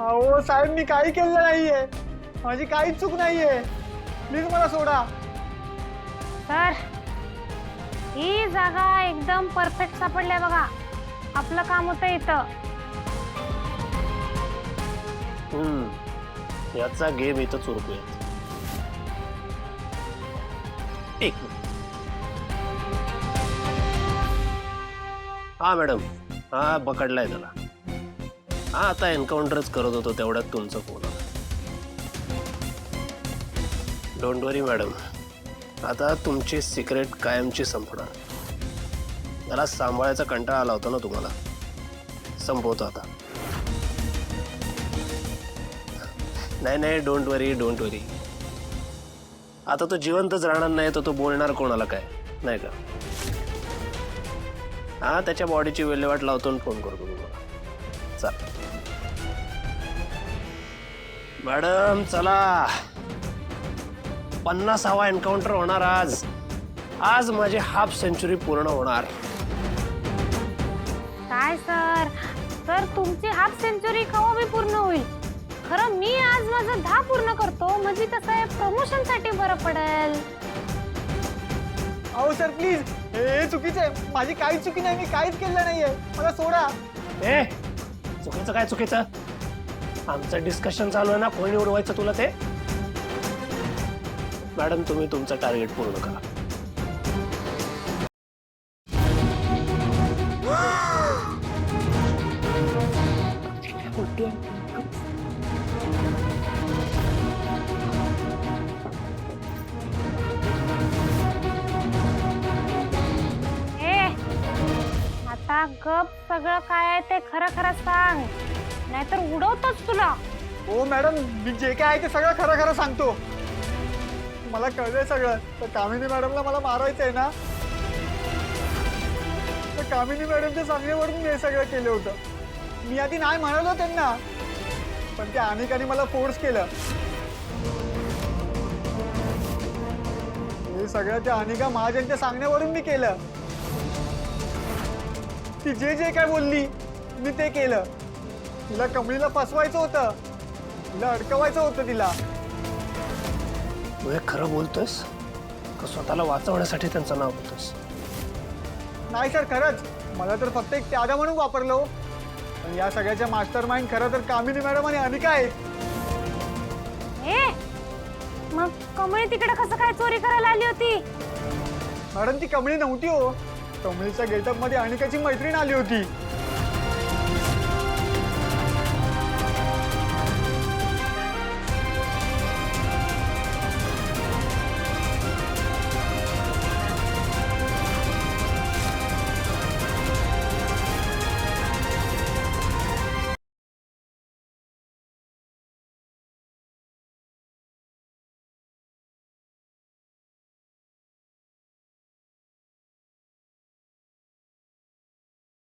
अहो साहेब, मी काही केलेलं नाहीये, माझी काहीच चूक नाहीये, प्लीज मला सोडा. सर, ही जागा एकदम परफेक्ट सापडल्या बघा. आपलं काम होतं इथं. याचा गेम इथं उरकूयात. एक मिनिट. हा मॅडम, हा पकडलाय त्याला. हा आता एन्काउंटरच करत होतो तेवढ्यात तुमचा फोन आला. डोंट वरी मॅडम, आता तुमची सिक्रेट कायमची संपणार. त्याला सांभाळायचा कंटाळा आला होता ना तुम्हाला, संपवतो आता. नाही नाही, डोंट वरी डोंट वरी. आता तो जिवंतच राहणार नाही तर तो बोलणार कोणाला काय, नाही का? हा, त्याच्या बॉडीची विल्हेवाट लावतो आणि फोन करतो तुम्हाला. चल मॅडम, चला. 50वा एन्काउंटर होणार आज. आज माझी हाफ सेंचुरी पूर्ण होणार. काय सर, सर तुमची हाफ सेंचुरी केव्हा बी पूर्ण होईल. खरं मी आज माझं 10 पूर्ण करतो म्हणजे कसं आहे, प्रमोशन साठी बरं पडेल. अहो सर प्लीज, हे चुकीचं आहे, माझी काहीच चुकी नाही, मी काहीच केलेलं नाहीये, मला सोडा. ए, चुकीचं काय चुकीचं? आमचं डिस्कशन चालू आहे ना, कोणी उडवायचं तुला ते? मॅडम, तुम्ही तुमचं टार्गेट पूर्ण करा. आता गप, सगळं काय आहे ते खरं खरं सांग, नाहीतर उडवतोच तुला. हो मॅडम, मी जे काय आहे ते सगळं खरं खरं सांगतो. मला कळलंय सगळं. तर कामिनी मॅडमला मला मारायचंय ना, तर कामिनी मॅडमच्या सांगण्यावरून मी हे सगळं केलं होतं. मी आधी नाही म्हणालो त्यांना, पण त्या अनिकाने मला फोर्स केलं. हे सगळं त्या अनिका महाजनच्या सांगण्यावरून मी केलं. ती जे जे काय बोलली मी ते केलं. तिला कमळीला फसवायचं होतं, तिला अडकवायचं होतं तिला. तू हे खरं बोलतोयस का स्वतःला वाचवण्यासाठी त्यांचं नाव घेतोस? नाही सर, खरंच. मला तर फक्त एक त्यादा म्हणून वापरलो, पण या सगळ्याच्या मास्टर माइंड खरं तर कामिनी मॅडम आणि अनिका आहेत. मग कमळी तिकडे कसं काय चोरी करायला आली होती? मॅडम, ती कमळी नव्हती हो. कमळीच्या गेटअप मध्ये अनिकाची मैत्रीण आली होती.